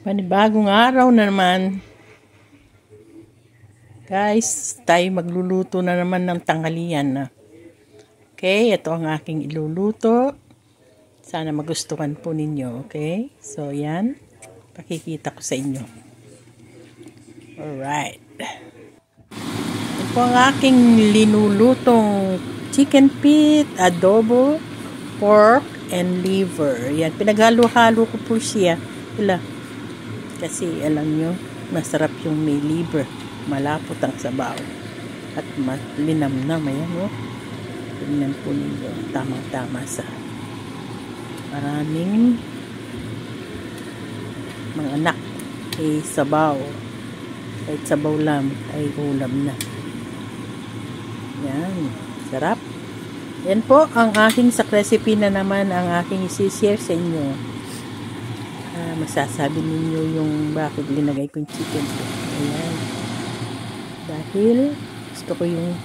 Panibagong araw na naman. Guys, tayo magluluto na naman ng tanghalian na. Okay, ito ang aking iluluto. Sana magustuhan po ninyo, okay? So, yan. Pakikita ko sa inyo. Alright. Ito po ang aking linulutong chicken feet, adobo, pork, and liver. Yan, pinaghalo-halo ko po siya. Kasi alam nyo, masarap yung may liver. Malapot ang sabaw. At linamnam. Ayan, oh. Tingnan po ninyo. Tamang-tama sa maraming mga anak. Sabaw. Kahit sabaw lang ay ulam na. Yan. Sarap. Yan po ang aking sa recipe na naman ang aking isi-share sa inyo. Masasabi ninyo yung bakit linagay ko yung chicken. Ayan. Dahil gusto ko yung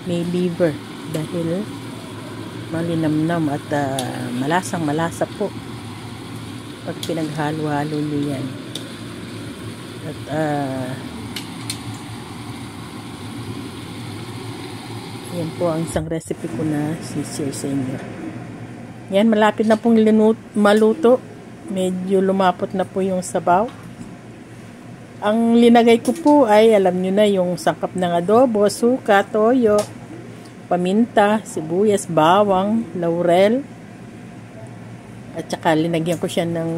may liver. Dahil malinamnam at malasang-malasa po pag pinaghalo-halo nyo yan. At yan po ang isang recipe ko na si-share sa inyo. Yan, malapit na pong maluto. Medyo lumapot na po yung sabaw. Ang linagay ko po ay, alam nyo na, yung sangkap ng adobo, suka, toyo, paminta, sibuyas, bawang, laurel. At saka linagyan ko siya ng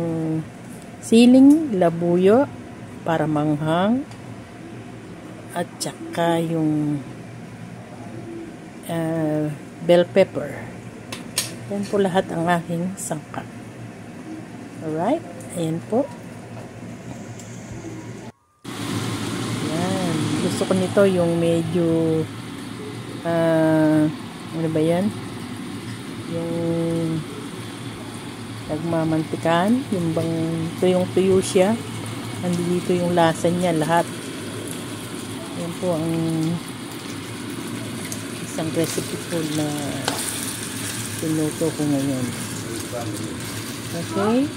siling, labuyo, para manghang. At saka yung bell pepper. Yan po lahat ang aking sangkap. Alright, ayan po. Yan, gusto ko nito yung medyo ano ba yan? Yung nagmamantikan, yung bang tuyong-tuyo siya. Nandito yung lasa niya lahat. Yan po ang isang recipe po na pinuto ko ngayon. Okay?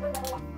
Thank you.